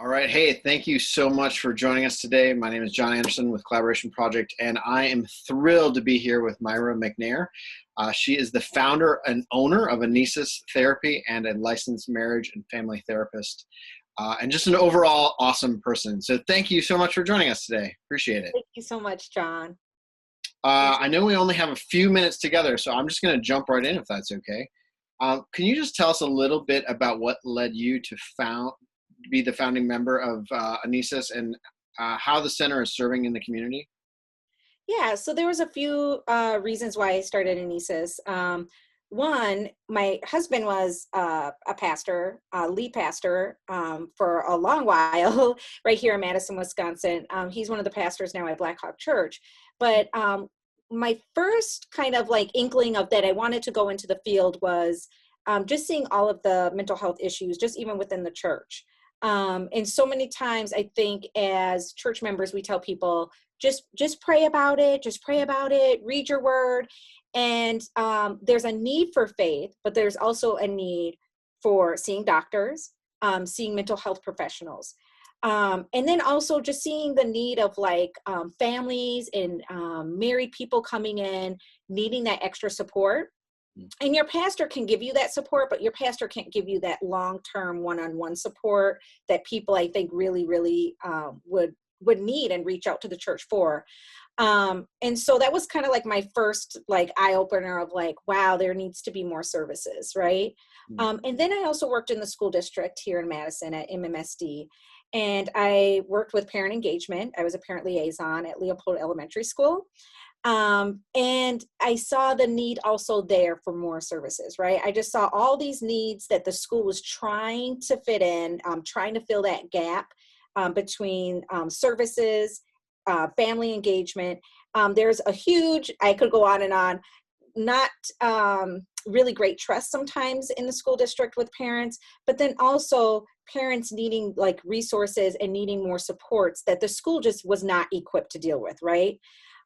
All right. Hey, thank you so much for joining us today. My name is John Anderson with Collaboration Project, and I am thrilled to be here with Myra McNair. She is the founder and owner of Anesis Therapy and a licensed marriage and family therapist, and just an overall awesome person. So thank you so much for joining us today. Appreciate it. Thank you so much, John. I know we only have a few minutes together, so I'm just going to jump right in if that's okay. Can you just tell us a little bit about what led you to be the founding member of Anesis and how the center is serving in the community? Yeah, so there was a few reasons why I started Anesis. One, my husband was a pastor, lead pastor for a long while right here in Madison, Wisconsin. He's one of the pastors now at Black Hawk Church. But my first kind of like inkling of that I wanted to go into the field was just seeing all of the mental health issues, just even within the church. And so many times I think as church members, we tell people, just pray about it, read your word. And there's a need for faith, but there's also a need for seeing doctors, seeing mental health professionals. And then also just seeing the need of like families and married people coming in, needing that extra support. And your pastor can give you that support, but your pastor can't give you that long-term one-on-one support that people, I think, really would need and reach out to the church for. And so that was kind of like my first like eye-opener of like, wow, there needs to be more services, right? And then I also worked in the school district here in Madison at MMSD. And I worked with parent engagement. I was a parent liaison at Leopold Elementary School. And I saw the need also there for more services, right? I just saw all these needs that the school was trying to fit in, trying to fill that gap between services, family engagement. There's a huge, I could go on and on, not really great trust sometimes in the school district with parents, but then also parents needing like resources and needing more supports that the school just was not equipped to deal with, right?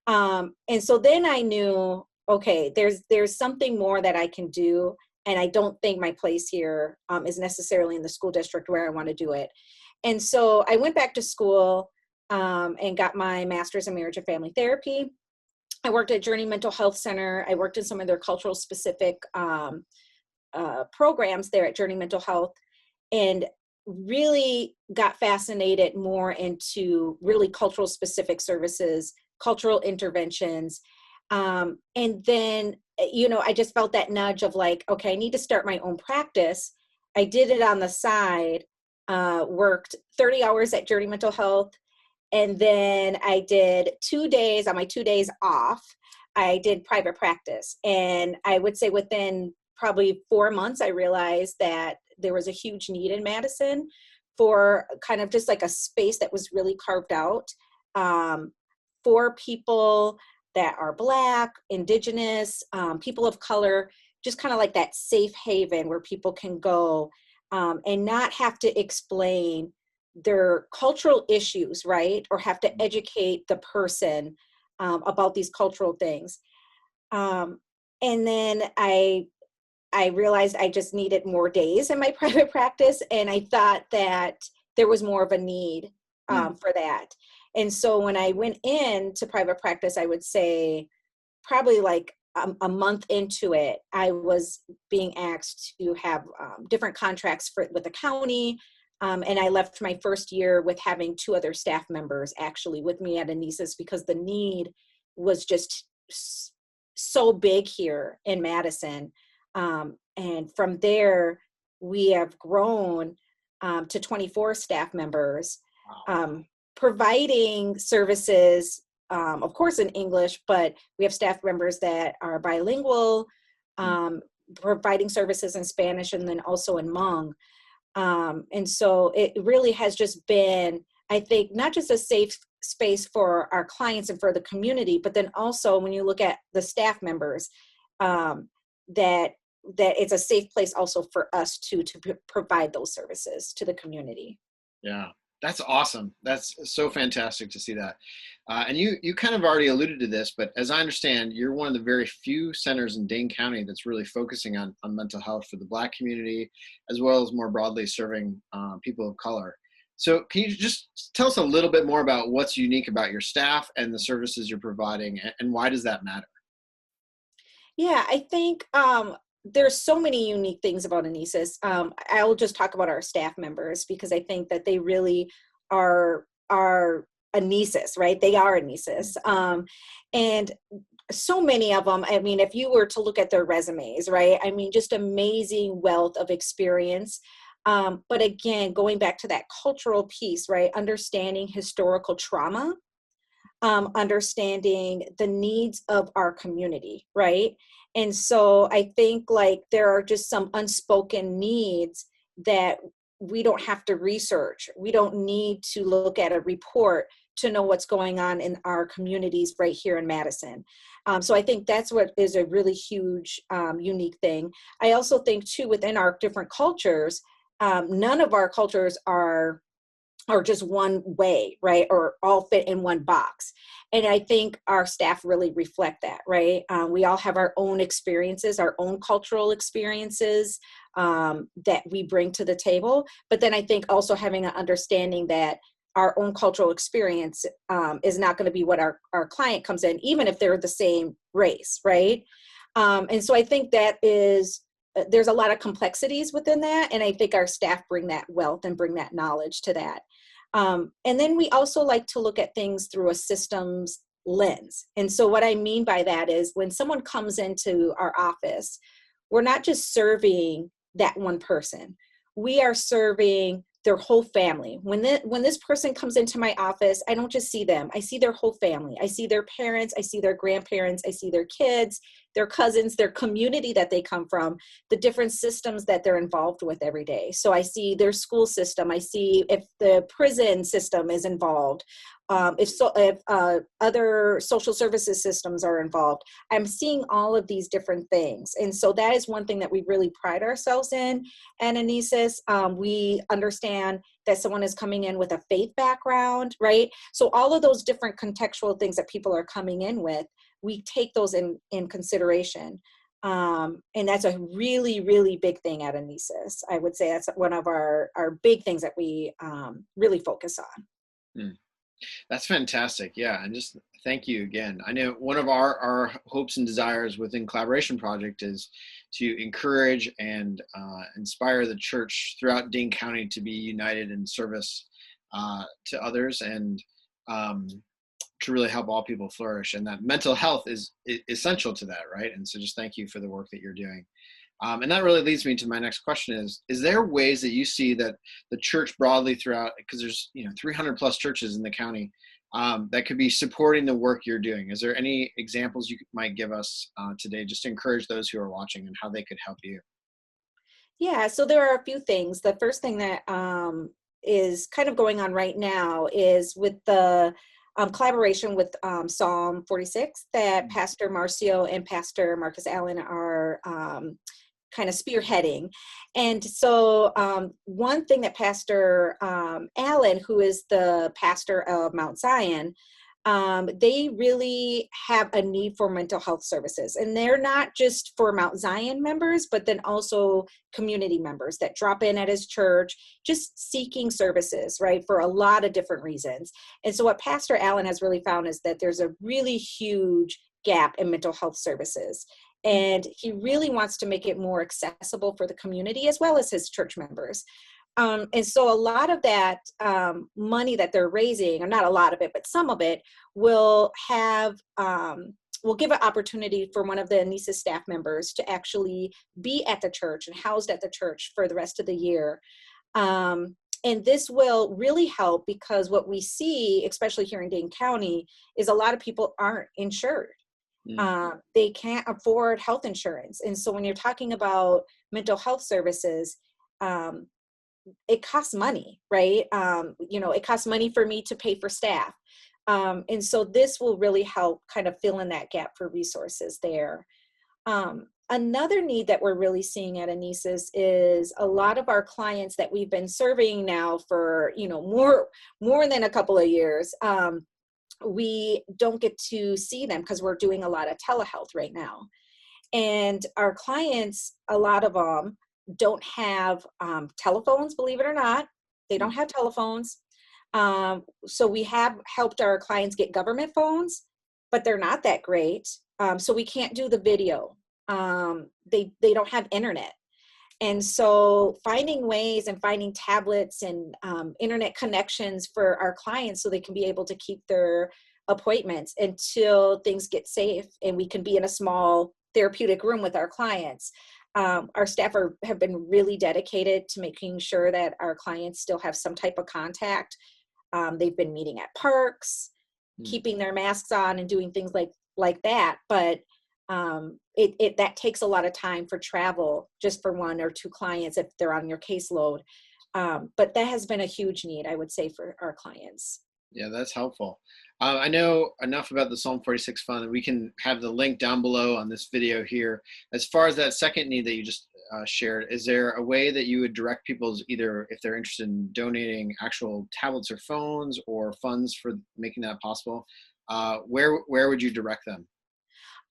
And so then I knew, okay, there's something more that I can do. And I don't think my place here is necessarily in the school district where I want to do it. And so I went back to school and got my master's in marriage and family therapy. I worked at Journey Mental Health Center. I worked in some of their cultural specific programs there at Journey Mental Health, and really got fascinated more into really cultural specific services, cultural interventions. And then, I just felt that nudge of like, okay, I need to start my own practice. I did it on the side, worked 30 hours at Journey Mental Health. And then I did 2 days on my 2 days off. I did private practice. And I would say within probably 4 months, I realized that there was a huge need in Madison for kind of just like a space that was really carved out for people that are Black, Indigenous, people of color, just kind of like that safe haven where people can go and not have to explain their cultural issues, right? Or have to educate the person about these cultural things. And then I realized I just needed more days in my private practice. And I thought that there was more of a need for that. And so when I went into private practice, I would say probably like a month into it, I was being asked to have different contracts with the county. And I left my first year with having 2 other staff members actually with me at Anesis because the need was just so big here in Madison. And from there, we have grown to 24 staff members, providing services, of course, in English, but we have staff members that are bilingual, providing services in Spanish and then also in Hmong. And so it really has just been, I think, not just a safe space for our clients and for the community, but then also when you look at the staff members, that it's a safe place also for us to provide those services to the community. Yeah, that's awesome. That's so fantastic to see that. And you kind of already alluded to this, but as I understand, you're one of the very few centers in Dane County that's really focusing on mental health for the Black community, as well as more broadly serving people of color. So can you just tell us a little bit more about what's unique about your staff and the services you're providing, and why does that matter? Yeah, I think there's so many unique things about Anesis. I'll just talk about our staff members because I think that they really are Anesis, right? They are Anesis. And so many of them, I mean, if you were to look at their resumes, right? I mean, just amazing wealth of experience. But again, going back to that cultural piece, right? Understanding historical trauma, understanding the needs of our community, right? And so I think like there are just some unspoken needs that we don't have to research. We don't need to look at a report to know what's going on in our communities right here in Madison. So I think that's what is a really huge, unique thing. I also think too, within our different cultures, none of our cultures are just one way, right? Or all fit in one box. And I think our staff really reflect that, right? We all have our own experiences, our own cultural experiences that we bring to the table. But then I think also having an understanding that our own cultural experience is not going to be what our client comes in, even if they're the same race, right? And so I think that is, there's a lot of complexities within that. And I think our staff bring that wealth and bring that knowledge to that. And then we also like to look at things through a systems lens. And so what I mean by that is when someone comes into our office, we're not just serving that one person. We are serving their whole family. When this person comes into my office, I don't just see them. I see their whole family. I see their parents. I see their grandparents. I see their kids, their cousins, their community that they come from, the different systems that they're involved with every day. So I see their school system. I see if the prison system is involved. If other social services systems are involved, I'm seeing all of these different things. And so that is one thing that we really pride ourselves in. And Anesis, we understand that someone is coming in with a faith background, right? So all of those different contextual things that people are coming in with, we take those in consideration. And that's a really, really big thing at Anesis. I would say that's one of our big things that we really focus on. Hmm. That's fantastic. Yeah. And just thank you again. I know one of our hopes and desires within Collaboration Project is to encourage and inspire the church throughout Dane County to be united in service to others, and to really help all people flourish. And that mental health is essential to that, right? And so just thank you for the work that you're doing. And that really leads me to my next question is there ways that you see that the church broadly throughout, because there's 300 plus churches in the county, that could be supporting the work you're doing? Is there any examples you might give us today just to encourage those who are watching and how they could help you? Yeah, so there are a few things. The first thing that is kind of going on right now is with the collaboration with Psalm 46 that Pastor Marcio and Pastor Marcus Allen are kind of spearheading. And so one thing that Pastor Allen, who is the pastor of Mount Zion, they really have a need for mental health services. And they're not just for Mount Zion members, but then also community members that drop in at his church, just seeking services, right, for a lot of different reasons. And so what Pastor Allen has really found is that there's a really huge gap in mental health services. And he really wants to make it more accessible for the community as well as his church members. And so a lot of that money that they're raising, or not a lot of it, but some of it, will give an opportunity for one of the Anesis staff members to actually be at the church and housed at the church for the rest of the year. And this will really help because what we see, especially here in Dane County, is a lot of people aren't insured. They can't afford health insurance. And so when you're talking about mental health services, it costs money, right? It costs money for me to pay for staff. And so this will really help kind of fill in that gap for resources there. Another need that we're really seeing at Anesis is a lot of our clients that we've been serving now for, more than a couple of years. We don't get to see them because we're doing a lot of telehealth right now. And our clients, a lot of them don't have telephones, believe it or not. They don't have telephones. So we have helped our clients get government phones, but they're not that great. So we can't do the video. They don't have internet. And so finding ways and finding tablets and internet connections for our clients so they can be able to keep their appointments until things get safe and we can be in a small therapeutic room with our clients. Our staff have been really dedicated to making sure that our clients still have some type of contact. They've been meeting at parks, keeping their masks on and doing things like that. But that takes a lot of time for travel just for one or two clients if they're on your caseload. But that has been a huge need, I would say, for our clients. Yeah, that's helpful. I know enough about the Psalm 46 Fund, and we can have the link down below on this video here. As far as that second need that you just shared, is there a way that you would direct people's, either if they're interested in donating actual tablets or phones or funds for making that possible, where would you direct them?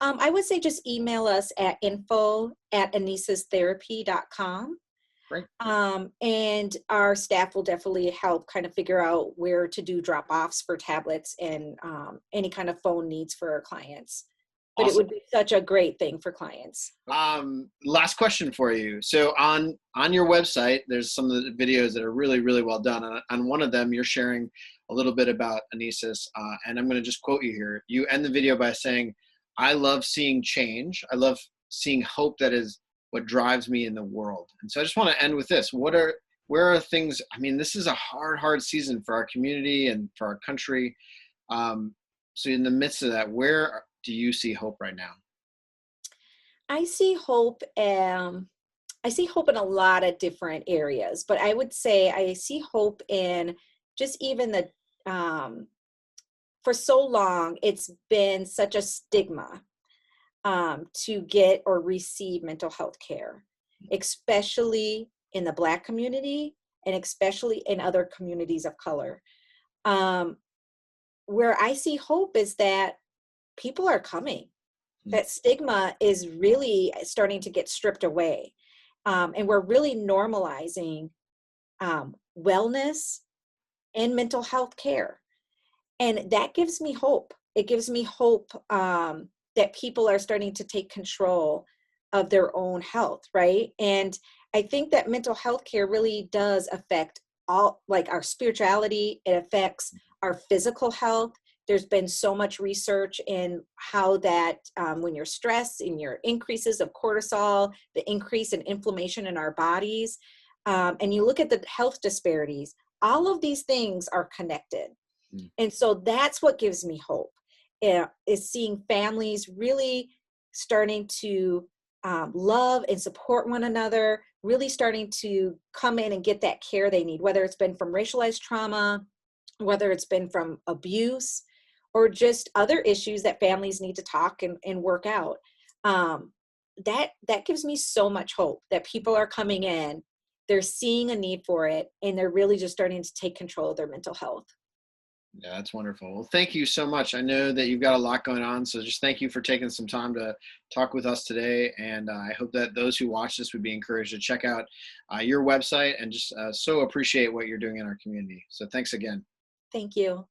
I would say just email us at info@anesistherapy.com. Great. And our staff will definitely help kind of figure out where to do drop-offs for tablets and any kind of phone needs for our clients. But Awesome. it would be such a great thing for clients. Last question for you. So on your website, there's some of the videos that are really, really well done. On one of them, you're sharing a little bit about Anesis, and I'm going to just quote you here. You end the video by saying, "I love seeing change. I love seeing hope that is what drives me in the world." And so I just want to end with this. Where are things, I mean, this is a hard season for our community and for our country. So in the midst of that, where do you see hope right now? I see hope. I see hope in a lot of different areas, but I would say I see hope in just even the for so long it's been such a stigma to get or receive mental health care, especially in the Black community and especially in other communities of color. Um, where I see hope is that people are coming. That stigma is really starting to get stripped away. And we're really normalizing wellness and mental health care. And that gives me hope. It gives me hope that people are starting to take control of their own health, right? And I think that mental health care really does affect all, like our spirituality, it affects our physical health. There's been so much research in how that when you're stressed, in your increases of cortisol, the increase in inflammation in our bodies, and you look at the health disparities, all of these things are connected. And so that's what gives me hope, is seeing families really starting to love and support one another, really starting to come in and get that care they need, whether it's been from racialized trauma, whether it's been from abuse, or just other issues that families need to talk and work out. That gives me so much hope that people are coming in, they're seeing a need for it, and they're really just starting to take control of their mental health. Yeah, that's wonderful. Well, thank you so much. I know that you've got a lot going on, so just thank you for taking some time to talk with us today. And I hope that those who watch this would be encouraged to check out your website and just so appreciate what you're doing in our community. So thanks again. Thank you.